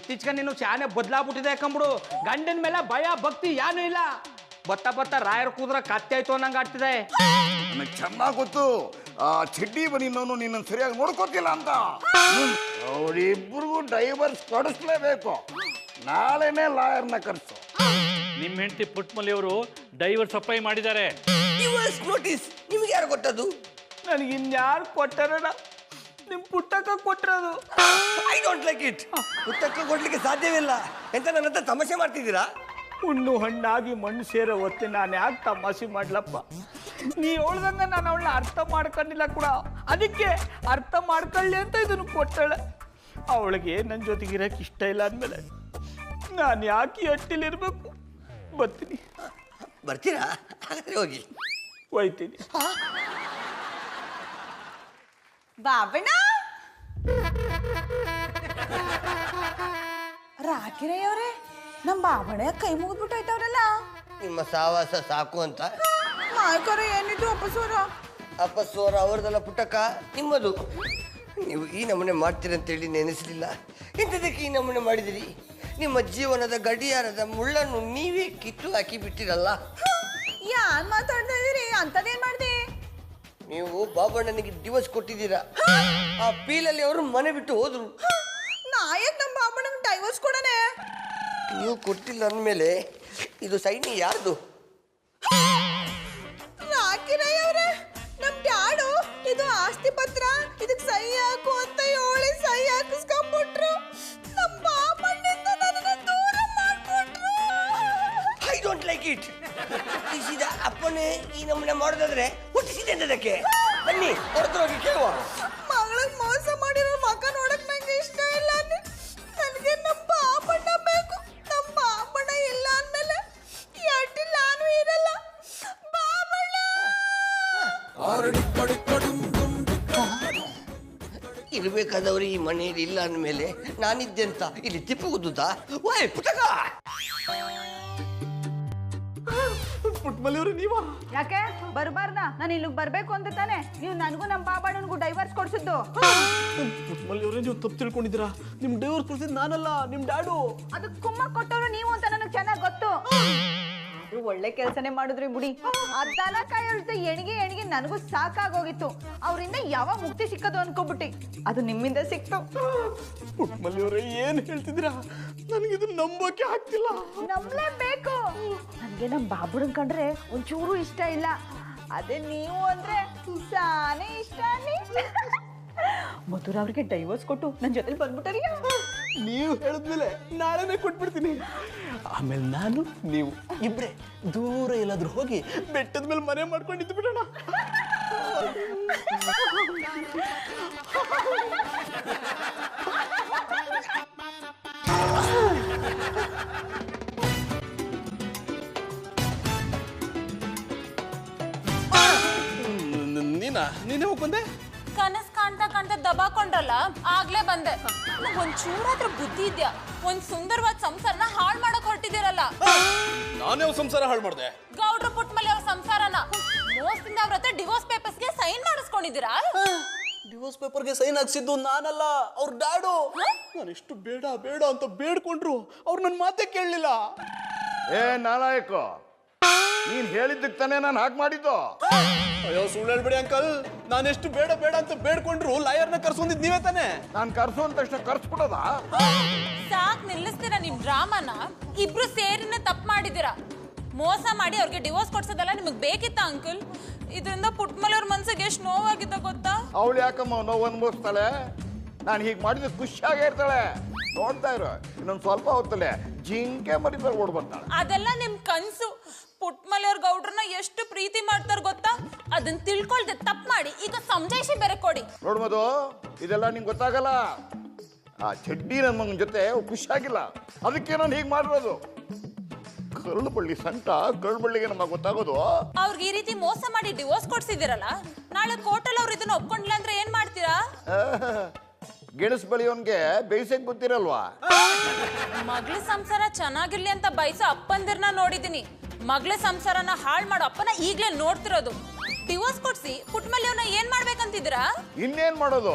ಇತ್ತೀಚೆಗೆ ನೀನು ಚಾನೆ ಬದಲಾಗ್ಬಿಟ್ಟಿದೆ ಯಾಕಂಬಿಡು. ಗಂಡನ ಮೇಲೆ ಭಯ ಭಕ್ತಿ ಏನೂ ಇಲ್ಲ. ಬತ್ತ ಬತ್ತ ರಾಯರ್ ಕೂದ್ರ ಕತ್ತೆ ಆಯ್ತು ಅನ್ನಂಗೆ ಆಗ್ತಿದೆ. ನನಗೆ ಚೆನ್ನಾಗಿ ಗೊತ್ತು ಆ ಚಡ್ಡಿ ಬನಿನವನು ನಿನ್ನ ಸರಿಯಾಗಿ ನೋಡ್ಕೋತಿಲ್ಲ ಅಂತ. ಅವರಿಬ್ಬರಿಗೂ ಡೈವರ್ಸ್ ಕೊಡಿಸ್ಲೇಬೇಕು. ನಾಳೆನೇ ಲಾಯರ್ನ ಕರೆಸು. ನಿಮ್ಮ ಹೆಂಡತಿ ಪುಟ್ಮಲ್ಲಿ ಅವರು ಡೈವರ್ಸ್ ಅಪ್ಲೈ ಮಾಡಿದ್ದಾರೆ. ಡಿವೋರ್ಸ್ ನೋಟಿಸ್ ನಿಮ್ಗೆ ಯಾರು ಕೊಟ್ಟದ್ದು? ನನಗೆ ಇನ್ಯಾರು ಕೊಟ್ಟಾರ? ನಿಮ್ಮ ಪುಟ್ಟಕ್ಕ ಕೊಟ್ಟಿರೋದು. I don't like it. ಪುಸ್ತಕ ಕೊಡ್ಲಿಕ್ಕೆ ಸಾಧ್ಯವಿಲ್ಲ. ಎಂತ ನನ್ನ ಹತ್ರ ತಮಾಷೆ ಮಾಡ್ತಿದ್ದೀರಾ? ಹುಣ್ಣು ಹಣ್ಣಾಗಿ ಮಣ್ಣು ಸೇರೋ ಹೊತ್ತೆ ನಾನು ಯಾಕೆ ತಮಾಷೆ ಮಾಡ್ಲಪ್ಪ? ನೀ ಹೇಳ್ದಂಗ ನಾನು ಅವಳನ್ನ ಅರ್ಥ ಮಾಡ್ಕೊಂಡಿಲ್ಲ ಕೂಡ. ಅದಕ್ಕೆ ಅರ್ಥ ಮಾಡ್ಕೊಳ್ಳಿ ಅಂತ ಇದನ್ನು ಕೊಟ್ಟಾಳೆ. ಅವಳಿಗೆ ನನ್ನ ಜೊತೆಗಿರಕ್ಕೆ ಇಷ್ಟ ಇಲ್ಲ ಅಂದಮೇಲೆ ನಾನು ಯಾಕೆ ಅಟ್ಟಿಲಿರ್ಬೇಕು? ಬರ್ತೀನಿ. ಬರ್ತೀರಾ? ಹಾಗಾದ್ರೆ ಹೋಗಿ. ಹೋಯ್ತೀನಿ. ಬಾಬಣ್ಣ, ರಾಕಿರಯ್ಯವ್ರೆ, ನಮ್ಮ ಬಾಬಣ್ಣ ಕೈ ಮುಗಿದ್ಬಿಟ್ಟೈತವ್ರಲ್ಲ. ನಿಮ್ಮ ಸಾವಾಸ ಸಾಕು ಅಂತ. ನಾಯಕರ ಏನಿದು ಅಪ್ಪಸೋರ? ಅಪ್ಪಸ್ವರ ಅವ್ರದಲ್ಲ ಪುಟ್ಟಕ್ಕ, ನಿಮ್ಮದು. ನೀವು ಈ ನಮೂನೆ ಮಾಡ್ತೀರಂತೇಳಿ ನೆನೆಸಲಿಲ್ಲ. ಇಂಥದಕ್ಕೆ ಈ ನಮೂನೆ ಮಾಡಿದಿರಿ. ನಿಮ್ಮ ಜೀವನದ ಗಡಿಯಾರದ ಮುಳ್ಳನ್ನು ನೀವೇ ಕಿತ್ತು ಹಾಕಿ ಬಿಟ್ಟಿರಲ್ಲ. ಯಾನ್ ಮಾತಾಡ್ತಾ ಇದೀರಿ? ಅಂತದೇನ್ ಮಾಡ್ದೆ? ನೀವು ಬಾಬಣ್ಣನಿಗೆ ಡಿವೋರ್ಸ್ ಕೊಟ್ಟಿದ್ದೀರಾ. ಆ ಪೀಲಲ್ಲಿ ಅವರು ಮನೆ ಬಿಟ್ಟು ಹೋದ್ರು. ನಾಯಕ್ ನಮ್ಮ ಬಾಬಣ್ಣನ ಡೈವರ್ಸ್ ಕೊಡನೆ? ನೀವು ಕೊಟ್ಟಿಲ್ಲ ಅಂದಮೇಲೆ ಇದು ಸೈನಿ ಯಾರ್ದು? ರಾಕಿರಯ್ಯವ್ರೆ, ನಮ್ ಡ್ಯಾಡು ಇದು ಆಸ್ತಿ ಪತ್ರ, ಇದಕ್ ಸಹಿ ಹಾಕು ಅಂತ ಹೇಳಿ ಸಹಿ ಹಾಕಿಸ್ಕೊಂಡ್ಬಿಟ್ರು. ನಮ್ಮ ಬಾಬಣ್ಣನಿಂದ ನನ್ನನ್ನ ದೂರ ಮಾಡ್ಬಿಟ್ರು. I don't like it. ಹುಟ್ಟಿಸಿದ ಅಪ್ಪನೇ ಈ ನಮೂನೆ ಮಾಡೋದಾದ್ರೆ ಹುಟ್ಟಿಸಿದೆ ಅಂತದಕ್ಕೆ. ಬನ್ನಿ ಹೊರತೋಗಿ ಕೇಳುವ. ಮಗಳಿಗೆ ಮೋಸ ಮಾಡಿರೋ ಮಗ ನೋಡಕ್ ನಂಗೆ ಇಷ್ಟ ಇಲ್ಲ. ನನಗೆ ನಮ್ಮ ಬಾಬಣ್ಣ ಬೇಕು. ನಮ್ಮ ಬಾಬಣ್ಣ ಇಲ್ಲ ಅಂದ್ಮೇಲೆ ಎಟ್ಟಿ ನಾನು ಇರಲ್ಲ. ಬಾಬಣ್ಣ ಇರ್ಬೇಕಾದವ್ರು ಈ ಮನೆಯಲ್ಲಿ ಇಲ್ಲ ಅಂದಮೇಲೆ ನಾನಿದ್ದೆ ಅಂತ ಇಲ್ಲಿ ತಿಪ್ಪು ಗುದ್ದುತ್ತಾ? ಓಯ್ ಪುಟಕ, ಪುಟ್ಮಲ್ಲಿಯವರು ನೀವಾ? ಯಾಕೆ ಬರ್ಬಾರ್ದ? ನಾನು ಇಲ್ಲಿಗೆ ಬರ್ಬೇಕು ಅಂತ ತಾನೆ ನೀವು ನನಗೂ ನಮ್ಮ ಬಾಬಣ್ಣನಿಗೂ ಡೈವರ್ಸ್ ಕೊಡ್ಸಿದ್ದು? ಪುಟ್ಮಲ್ಲಿಯವರೇ, ನೀವು ತಪ್ಪು ತಿಳ್ಕೊಂಡಿದ್ದೀರಾ. ನಿಮ್ ಡೈವರ್ಸ್ ಕೊಡ್ಸಿದ್ ನಾನಲ್ಲ, ನಿಮ್ ಡ್ಯಾಡು. ಅದಕ್ಕೆ ಕುಮ್ಮ ಕೊಟ್ಟವ್ರು ನೀವು ಅಂತ ನನಗೆ ಚೆನ್ನಾಗಿ ಗೊತ್ತು. ಒಳ್ಳೆ ಕೆಲಸನೇ ಮಾಡಿದ್ರಿ ಬಿಡಿ. ಆ ದನ ಕಾಯೋಳ್ತೆ ಎಣಿಗೆ ನನಗೂ ಸಾಕಾಗೋಗಿತ್ತು. ಅವರಿಂದ ಯಾವಾಗ ಮುಕ್ತಿ ಸಿಕ್ಕದು ಅನ್ಕೋಬಿಟ್ಟಿ. ಅದು ನಿಮ್ಮಿಂದ ಸಿಕ್ತು. ಪುಟ್ಮಲ್ಲಿಯವರೇ, ಏನ್ ಹೇಳ್ತಿದ್ದೀರಾ? ನನಗಿದು ನಂಬೋಕೆ ಆಗ್ತಿಲ್ಲ. ನಂಬಲೇಬೇಕು. ನನಗೆ ನಮ್ಮ ಬಾಬುಡನ್ ಕಂಡ್ರೆ ಒಂಚೂರು ಇಷ್ಟ ಇಲ್ಲ. ಅದೇ ನೀವು ಅಂದ್ರೆ ಸಾನೇ ಇಷ್ಟ. ಮಧುರ ಅವ್ರಿಗೆ ಡೈವರ್ಸ್ ಕೊಟ್ಟು ನನ್ನ ಜೊತೆ ಬಂದ್ಬಿಟ್ಟರಿ. ನೀವು ಹೇಳಿದ್ಮೇಲೆ ನಾಳೆನೇ ಕೊಟ್ಬಿಡ್ತೀನಿ. ಆಮೇಲೆ ನಾನು ನೀವು ಇಬ್ರೆ ದೂರ ಎಲ್ಲಾದ್ರೂ ಹೋಗಿ ಬೆಟ್ಟದ ಮೇಲೆ ಮನೆ ಮಾಡ್ಕೊಂಡಿದ್ದು ಬಿಡೋಣ. ನೀನೇ ಹೋಗಿ ಬಂದೆ? ಕನಸ್ ಕಾಣ್ತಾ ಕಾಣ್ತಾ ದಬಾಕೊಂಡ್ರಲ್ಲ, ಆಗ್ಲೇ ಬಂದೆ. ಒಂಚೂರಾದ್ರೂ ಬುದ್ಧಿ ಇದ್ಯಾ? ಒಂದ್ ಸುಂದರವಾದ ಸಂಸಾರನ ಹಾಳು ಮಾಡಕ್ ಹೊರಟಿದ್ದೀರಲ್ಲ. ನಾನೇ ಸಂಸಾರ ಹಾಳು ಮಾಡಿದೆ. ಗೌಡ್ರ ಪುಟ್ಮಲ್ಲಿ ಅವ್ರ ಸಂಸಾರನ ಮೋಸದಿಂದ ಅವ್ರ ಹತ್ರ ಡಿವೋರ್ಸ್ ಪೇಪರ್ಸ್ಗೆ ಸೈನ್ ಮಾಡಿಸ್ಕೊಂಡಿದ್ದೀರಾ? ಡಿವೋರ್ಸ್ ಪೇಪರ್ಗೆ ಸೈನ್ ಹಾಕ್ಸಿದ್ದು ನಾನಲ್ಲ, ಅವ್ರ ಡ್ಯಾಡು. ನಾನು ಎಷ್ಟು ಬೇಡ ಬೇಡ ಅಂತ ಬೇಡ್ಕೊಂಡ್ರು ಅವ್ರು ನನ್ನ ಮಾತೇ ಕೇಳಲಿಲ್ಲ. ಏ ನಾಲಾಯಕ, ನೀನ್ ಹೇಳಿದ್ದಕ್ಕೆ ತಾನೇ ನಾನು ಹಾಗೆ ಮಾಡಿದ್ದು. ಅಯ್ಯೋ ಸುಳ್ಳು ಹೇಳ್ಬೇಡಿ ಅಂಕಲ್. ನಾನೆಷ್ಟು ಬೇಡ ಬೇಡ ಅಂತ ಬೇಡ್ಕೊಂಡ್ರು ಲಾಯರ್ನ ಕರ್ಸೊಂದಿದ್ ನೀವೇ ತಾನೆ. ನಾನು ಕರ್ಸೋ ತಕ್ಷಣ ಕರ್ಸ್ಬಿಡೋದ? ಸಾಕ್ ನಿಲ್ಲಿಸ್ತೀರಾ ನಿಮ್ ಡ್ರಾಮಾನ? ಇಬ್ರು ಸೇರಿನ ತಪ್ಪು ಮಾಡಿದ್ದೀರಾ. ಮೋಸ ಮಾಡಿ ಅವ್ರಿಗೆ ಡಿವೋರ್ಸ್ ಕೊಡ್ಸೋದಲ್ಲ ನಿಮಗ್ ಬೇಕಿತ್ತ ಅಂಕಲ್? ಇದರಿಂದ ಪುಟ್ಮಲ್ಲಿ ಅವ್ರ ಮನ್ಸಿಗೆ ಎಷ್ಟು ನೋವಾಗಿತ್ತ ಗೊತ್ತಾ? ಅವಳು ಯಾಕಮ್ಮ ನೋವು ಅನ್ಭವಿಸ್ತಾಳೆ? ನಾನು ಹೀಗೆ ಮಾಡಿದ್ರೆ ಖುಷಿಯಾಗೇ ಇರ್ತಾಳೆ. ನೋಡ್ತಾ ಇರೋ, ಇನ್ನೊಂದು ಸ್ವಲ್ಪ ಹೊತ್ತಲ್ಲೇ ಜಿಂಕೆ ಮರಿತಾರೆ ಓಡ್ ಬರ್ತಾಳೆ. ಅದೆಲ್ಲ ನಿಮ್ ಕನ್ಸು. ಪುಟ್ಮಲ್ಲಿ ಅವ್ರ ಗೌಡ್ರನ್ನ ಎಷ್ಟು ಪ್ರೀತಿ ಮಾಡ್ತಾರ ಗೊತ್ತಾ? ಅದನ್ನ ತಿಳ್ಕೊಳ್ದೆ ತಪ್ಪು ಮಾಡಿ ಈಗ ಸಮಜಾಯಿಷಿ ಬೇರೆ ಕೊಡಿ. ನೋಡ್ ಮಧು, ಇದೆಲ್ಲ ನಿಂಗೆ ಗೊತ್ತಾಗಲ್ಲ. ಆ ಚಡ್ಡಿ ನನ್ನ ಮಗನ ಜೊತೆ ಖುಷಿಯಾಗಿಲ್ಲ, ಅದಕ್ಕೆ ನಾನು ಹೀಗೆ ಮಾಡಿರೋದು. ಕರಳು ಬಳ್ಳಿ ಸಂಟ ಕರಳು ಬಳ್ಳಿಗೆ ನಮಗೆ ಗೊತ್ತಾಗೋದು. ಅವ್ರಿಗೆ ಈ ರೀತಿ ಮೋಸ ಮಾಡಿ ಡಿವೋರ್ಸ್ ಕೊಡ್ಸಿದಿರಲ್ಲ, ನಾಳೆ ಕೋರ್ಟಲ್ಲಿ ಅವ್ರು ಇದನ್ನ ಒಪ್ಕೊಂಡಿಲ್ಲ ಅಂದ್ರೆ ಏನ್ ಮಾಡ್ತೀರಾ? ಗೆಣಸ್ ಬೆಳೆಯೋನ್ಗೆ ಬೇಯಿಸಕ್ ಗೊತ್ತಿರಲ್ವಾ? ಮಗ್ಳ ಸಂಸಾರ ಚೆನ್ನಾಗಿರ್ಲಿ ಅಂತ ಬಯಸೋ ಅಪ್ಪಂದಿರ್ನ ನೋಡಿದೀನಿ. ಮಗ್ಳ ಸಂಸಾರನ ಹಾಳು ಮಾಡೋ ಅಪ್ಪನ ಈಗ್ಲೇ ನೋಡ್ತಿರೋದು. ಡಿವೋರ್ಸ್ ಕೊಡ್ಸಿ ಪುಟ್ಮಲ್ಲಿ ಅವ್ರನ್ನ ಏನ್ ಮಾಡ್ಬೇಕಂತಿದ್ದೀರಾ? ಇನ್ನೇನ್ ಮಾಡೋದು?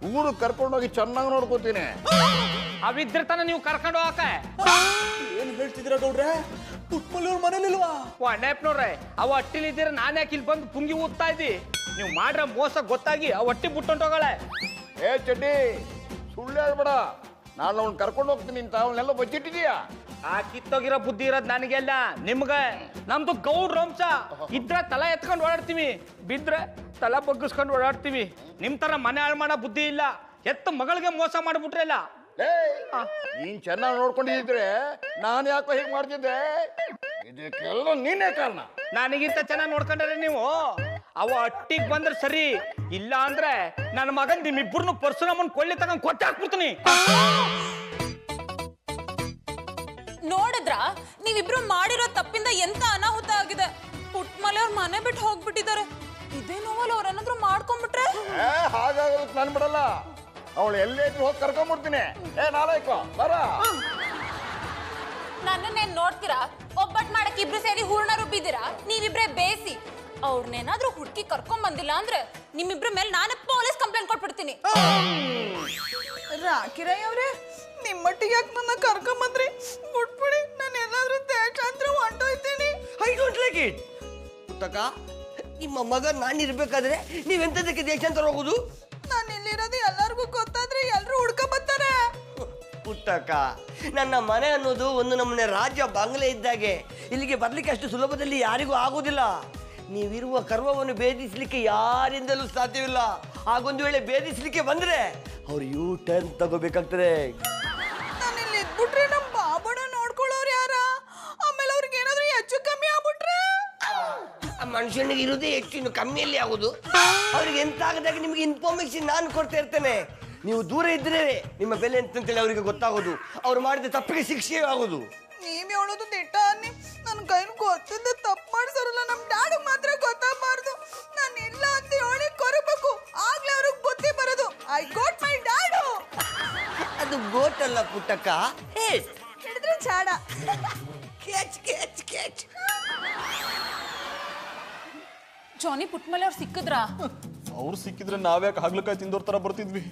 ಊರು ಕರ್ಕೊಂಡೋಗಿ ಚೆನ್ನಾಗಿ ನೋಡ್ಕೋತೀನಿ. ಅವಿದ್ರ ತನ ನೀವು ಕರ್ಕೊಂಡು ಹೋಗಕ ಏನ್ ಹೇಳ್ತಿದ್ದೀರಾ ಗೌಡ್ರೆ? ಪುಟ್ಮಲ್ಲಿಯವ್ರ ಮನೇಲಿಲ್ವಾ? ಅಣ್ಣಪ್ಪನವ್ರೆ ಅವ ಅಟ್ಟಿಲಿದ್ದೀರ ನಾನು ಯಾಕೆ ಇಲ್ಲಿ ಬಂದು ಪುಂಗಿ ಊದ್ತಾ ಇದ್ದಿ? ನೀವು ಮಾಡ್ರ ಮೋಸ ಗೊತ್ತಾಗಿ ಆ ಒಟ್ಟಿ ಬಿಟ್ಟೊಂಟೋಗಳೆ. ಏ ಚಡ್ಡಿ, ಸುಳ್ಳು ಹೇಳ್ಬೇಡ. ನಾನು ಅವ್ನು ಕರ್ಕೊಂಡು ಹೋಗ್ತೀನಿ ಅಂತ ಅವನ್ನೆಲ್ಲ ಬಚ್ಚಿಟ್ಟಿದೀಯಾ? ಆ ಕಿತ್ತೋಗಿರೋ ಬುದ್ಧಿ ಇರೋದು ನನಗೆಲ್ಲ, ನಿಮ್ಗೆ. ನಮ್ದು ಗೌಡ್ರ ವಂಶ. ಇದ್ರ ತಲೆ ಎತ್ಕೊಂಡು ಓಡಾಡ್ತೀವಿ, ಬಿದ್ರೆ ತಲೆ ಬಗ್ಗಿಸ್ಕೊಂಡು ಓಡಾಡ್ತೀವಿ. ನಿಮ್ ತರ ಮನೆ ಹಾಳು ಮಾಡೋ ಬುದ್ಧಿ ಇಲ್ಲ. ಎತ್ತ ಮಗಳಿಗೆ ಮೋಸ ಮಾಡ್ಬಿಟ್ರಲ್ಲ. ನೀನ್ ಚೆನ್ನಾಗಿ ನೋಡ್ಕೊಂಡಿದ್ರೆ ನಾನು ಯಾಕೋ ಹೀಗೆ ಮಾಡ್ತಿದ್ದೆ? ಇದಕ್ಕೆಲ್ಲ ನೀನೇ ಕಾರಣ. ನನಗಿಂತ ಚೆನ್ನಾಗಿ ನೋಡ್ಕೊಂಡ್ರೆ ನೀವು. ಅವ ಅಟ್ಟಿಗೆ ಬಂದ್ರೆ ಸರಿ, ಇಲ್ಲ ಅಂದ್ರೆ ನನ್ನ ಮಗನ್ ನಿಮ್ಮಿಬ್ಬರನ್ನು ಪರಶುರಾಮನ್ ಕೊಳ್ಳಿ ತಗೊಂಡ್ ಕೊಟ್ಟೆ ಹಾಕ್ಬಿಡ್ತೀನಿ. ನೋಡಿದ್ರ ನೀವಿಬ್ರು ಮಾಡಿರೋ ತಪ್ಪಿಂದ ಎಂತ ಅನಾಹುತ ಆಗಿದೆ. ಪುಟ್ಮಲೆಯವ್ರ ಮನೆ ಬಿಟ್ಟು ಹೋಗ್ಬಿಟ್ಟಿದ್ದಾರೆ. ಇದೇ ನೋವಲ್ಲಿ ಅವ್ರೇನಾದ್ರು ಮಾಡ್ಕೊಂಡ್ಬಿಟ್ರೆ? ಹಾಗಾಗೋದಕ್ಕೆ ನಾನು ಬಿಡಲ್ಲ. ಅವಳು ಎಲ್ಲೇ ಇದ್ರು ಹೋಗಿ ಕರ್ಕೊಂಡ್ಬಿಡ್ತೀನಿ. ಏ ನಾಲಾಯ್ಕೋ ಬರ. ನನ್ನನ್ನೇನ್ ನೋಡ್ತೀರಾ? ಒಬ್ಬಟ್ ಮಾಡಕ್ ಇಬ್ರು ಸೇರಿ ಹೂರ್ಣ ರುಬ್ಬಿದ್ದೀರಾ? ನೀವಿಬ್ರೇ ಬೇಸಿ. ಅವ್ರನ್ನೇನಾದ್ರೂ ಹುಡುಕಿ ಕರ್ಕೊಂಡ್ ಬಂದಿಲ್ಲ ಅಂದ್ರೆ ನಿಮ್ಮಿಬ್ರ ಮೇಲೆ ನಾನೇ ಪೊಲೀಸ್ ಕಂಪ್ಲೇಂಟ್ ಕೊಟ್ಬಿಡ್ತೀನಿ. ರಾಕಿರಯ್ಯ ಅವ್ರೆ, ನಿಮ್ಮಟ್ಟಿಗೆ ಯಾಕೆ ನನ್ನ ಕರ್ಕೊಂಬಂದ್ರಿ? ಮುಟ್ಬಿಡಿ, ನಾನು ಎಲ್ಲಾದ್ರೂ ದೇಶಾಂತರ ಹೊಂಟೋಯ್ತೀನಿ. I don't like it. Puttakka, ನಿಮ್ಮ ಮಗ ನಾನಿರ್ಬೇಕಾದ್ರೆ ನೀವೆಂತದಕ್ಕೆ ದೇಶಾಂತರ ಹೋಗುದು? ನಾನು ಇಲ್ಲಿರೋದು ಎಲ್ಲರಿಗೂ ಗೊತ್ತಾದ್ರೆ ಎಲ್ಲರೂ ಹುಡ್ಕೊಂಬರ್ತಾರೆ. ಪುಟ್ಟಕ್ಕ, ನನ್ನ ಮನೆ ಅನ್ನೋದು ಒಂದು ನಮ್ಮನೆ ರಾಜ್ಯ ಬಂಗ್ಲೆ ಇದ್ದಾಗೆ. ಇಲ್ಲಿಗೆ ಬರ್ಲಿಕ್ಕೆ ಅಷ್ಟು ಸುಲಭದಲ್ಲಿ ಯಾರಿಗೂ ಆಗೋದಿಲ್ಲ. ನೀವಿರುವ ಕರ್ಮವನ್ನು ಭೇದಿಸ್ಲಿಕ್ಕೆ ಯಾರಿಂದಲೂ ಸಾಧ್ಯವಿಲ್ಲ. ಹಾಗೊಂದು ವೇಳೆ ಭೇದಿಸ್ಲಿಕ್ಕೆ ಬಂದ್ರೆ ಅವ್ರು ಯೂ ಟರ್ನ್ ತಗೋಬೇಕಾಗ್ತದೆ. ನಾನು ಇಲ್ಲಿ ಇದ್ಬಿಟ್ರೆ ನಮ್ಮ ಬಾಬುನ ನೋಡ್ಕೊಳ್ಳೋರು ಯಾರ? ಆಮೇಲೆ ಅವ್ರಿಗೆ ಏನಾದ್ರೂ ಹೆಚ್ಚು ಕಮ್ಮಿ ಆಗ್ಬಿಟ್ರೆ ಆ ಮನುಷ್ಯನಿಗೆ ಇರೋದೇ ಹೆಚ್ಚು, ಕಮ್ಮಿಯಲ್ಲಿ ಆಗೋದು. ಅವ್ರಿಗೆ ಎಂತ ಆಗದಾಗ ನಿಮಗೆ ಇನ್ಫಾರ್ಮೇಶನ್ ನಾನು ಕೊಡ್ತಾ ಇರ್ತೇನೆ. ನೀವು ದೂರ ಇದ್ರೆ ನಿಮ್ಮ ಬೆಲೆ ಅಂತಂತೇಳಿ ಅವರಿಗೆ ಗೊತ್ತಾಗೋದು. ಅವ್ರು ಮಾಡಿದ ತಪ್ಪಿಗೆ ಶಿಕ್ಷೆ ಆಗೋದು. ನೀವ್ ಹೇಳೋದು ದಿಟ್ಟ ಅನ್ನಿ. ನನ್ನ ಕೈಲಿ ಗೊತ್ತಿದ್ದ ತಪ್ಪು ಮಾಡಿಸೋರಲ್ಲ, ನಮ್ಮ ಡ್ಯಾಡ್ ಮಾತ್ರ ಗೊತ್ತಾಗಬಾರ್ದು. ನಾನು ಇಲ್ಲ ಅಂತ ಹೇಳಿ ಕೊರಬೇಕು, ಆಗ್ಲೇ ಅವ್ರಿಗೆ ಗೊತ್ತೇ ಬರೋದು. I goat my dad. ಅದು ಗೋಟ್ ಅಲ್ಲ ಪುಟ್ಟಕ್ಕ, ಹಿಡಿದ್ರೆ ಚಾಡ. Catch catch catch. ಜಾನಿ ಪುಟ್ಮಲೆ ಅವ್ರು ಸಿಕ್ಕಿದ್ರಾ? ಅವ್ರು ಸಿಕ್ಕಿದ್ರೆ ನಾವ್ಯಾಕೆ ಹಾಗ್ಲಕಾಯಿ ತಿಂದೋರ್ ತರ ಬರ್ತಿದ್ವಿ?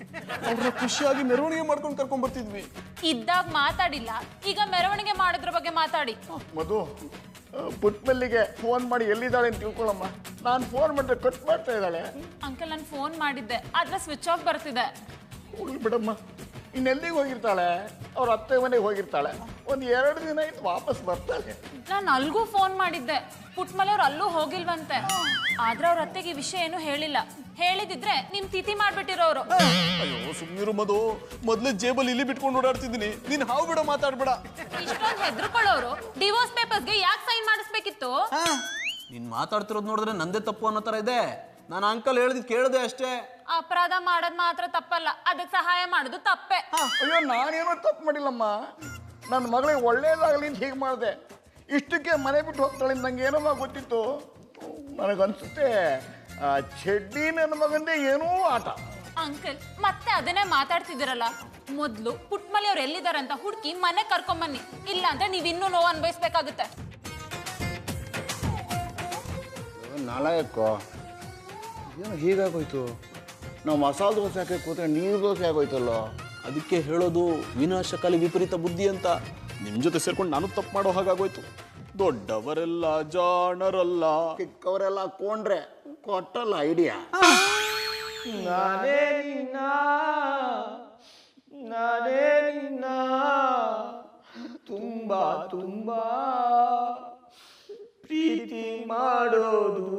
ಅವ್ರ ಖುಷಿಯಾಗಿ ಮೆರವಣಿಗೆ ಮಾಡ್ಕೊಂಡು ಕರ್ಕೊಂಡ್ ಬರ್ತಿದ್ವಿ. ಇದ್ದಾಗ ಮಾತಾಡಿಲ್ಲ, ಈಗ ಮೆರವಣಿಗೆ ಮಾಡೋದ್ರ ಬಗ್ಗೆ ಮಾತಾಡಿ. ಮಧು, ಪುಟ್ಮಲ್ಲಿಗೆ ಫೋನ್ ಮಾಡಿ ಎಲ್ಲಿದ್ದಾಳೆ ಅಂತ ತಿಳ್ಕೊಳ್ಳಮ್ಮ. ನಾನು ಫೋನ್ ಮಾಡಿದ್ರೆ ಕಟ್ ಮಾಡ್ತಾ ಇದ್ದಾಳೆ. ಅಂಕಲ್ ನಾನು ಫೋನ್ ಮಾಡಿದ್ದೆ, ಆದ್ರೆ ಸ್ವಿಚ್ ಆಫ್ ಬರ್ತಿದೆ. ಹೋಗ್ಲಿ ಬಿಡಮ್ಮ, ಇನ್ನೆಲ್ಲಿಗೆ ಹೋಗಿರ್ತಾಳೆ? ಅವ್ರ ಅತ್ತೆ ಮನೆಗೆ ಹೋಗಿರ್ತಾಳೆ. ಒಂದು 2 ದಿನ ಇದ್ದು ವಾಪಸ್ ಬರ್ತಾಳೆ. ನಾನು ಅಲ್ಗೂ ಫೋನ್ ಮಾಡಿದ್ದೆ, ಪುಟ್ಮಲೆ ಅವ್ರು ಅಲ್ಲೂ ಹೋಗಿಲ್ವಂತೆ. ಆದ್ರೆ ಅವ್ರ ಅತ್ತೆಗೆ ಈ ವಿಷಯ ಏನು ಹೇಳಿಲ್ಲ. ಹೇಳಿದಿದ್ರೆ ನಿಮ್ ತಿಥಿ ಮಾಡ್ಬಿಟ್ಟಿರೋರು. ಅಯ್ಯೋ ಸುಮ್ನಿರು ಮಧು, ಮೊದ್ಲೇ ಜೇಬಲ್ಲಿ ಇಲ್ಲಿ ಬಿಟ್ಕೊಂಡು ಓಡಾಡ್ತಿದ್ದೀನಿ. ನೀನ್ ಹಾವು ಬಿಡ, ಮಾತಾಡ್ಬೇಡ. ಇಷ್ಟೊಂದು ಹೆದರ್ಕೊಳ್ಳೋರು ಡಿವೋರ್ಸ್ ಪೇಪರ್ಸ್ಗೆ ಯಾಕೆ ಸೈನ್ ಮಾಡಿಸ್ಬೇಕಿತ್ತು? ನೀನ್ ಮಾತಾಡ್ತಿರೋದು ನೋಡಿದ್ರೆ ನಂದೇ ತಪ್ಪು ಅನ್ನೋ ತರ ಇದೆ. ನಾನು ಅಂಕಲ್ ಹೇಳ್ದಿದ್ ಕೇಳದೆ ಅಷ್ಟೇ. ಅಪರಾಧ ಮಾಡೋದ್ ಮಾತ್ರ ತಪ್ಪಲ್ಲ, ಅದಕ್ಕೆ ಸಹಾಯ ಮಾಡೋದು ತಪ್ಪೆ. ಅಯ್ಯೋ, ನಾನೇನೋ ತಪ್ಪು ಮಾಡಿಲ್ಲಮ್ಮ. ನನ್ನ ಮಗಳಿಗೆ ಒಳ್ಳೇದಾಗಲಿ ಅಂತ ಹೀಗೆ ಮಾಡಿದೆ. ಇಷ್ಟಕ್ಕೆ ಮನೆ ಬಿಟ್ಟು ಹೋಗ್ತಾಳೆ ನಂಗೆ ಏನೋ ಗೊತ್ತಿತ್ತು. ನನಗನ್ಸುತ್ತೆ ಚಡ್ಡಿ ನನ್ನ ಮಗಂದೇ ಏನೋ ಆಟ. ಅಂಕಲ್ ಮತ್ತೆ ಅದನ್ನೇ ಮಾತಾಡ್ತಿದ್ದೀರಲ್ಲ. ಮೊದ್ಲು ಪುಟ್ಮಲಿ ಅವ್ರು ಎಲ್ಲಿದ್ದಾರೆ ಅಂತ ಹುಡುಕಿ ಮನೆ ಕರ್ಕೊಂಬನ್ನಿ, ಇಲ್ಲ ಅಂದ್ರೆ ನೀವ್ ಇನ್ನೂ ನೋವು ಅನ್ಭವಿಸ್ಬೇಕಾಗುತ್ತೆ. ನಾಳೆಯಕ್ಕೋ ಏನು ಹೀಗಾಗೋಯ್ತು? ನಾವು ಮಸಾಲೆ ದೋಸೆ ಹಾಕಿ ಕೂತ್ರೆ ನೀರು ದೋಸೆ ಆಗೋಯ್ತಲ್ಲ. ಅದಕ್ಕೆ ಹೇಳೋದು ವಿನಾಶಕಾಲಿ ವಿಪರೀತ ಬುದ್ಧಿ ಅಂತ. ನಿಮ್ ಜೊತೆ ಸೇರ್ಕೊಂಡು ನಾನು ತಪ್ಪು ಮಾಡೋ ಹಾಗಾಗೋಯ್ತು. ದೊಡ್ಡವರೆಲ್ಲ ಜಾಣರಲ್ಲ, ಚಿಕ್ಕವರೆಲ್ಲ ಕೊಂಡ್ರೆ ಕೊಟ್ಟಲ್ಲ ಐಡಿಯಾ. ನಾನೇ ನಿನ್ನ ತುಂಬಾ ತುಂಬಾ ಪ್ರೀತಿ ಮಾಡೋದು.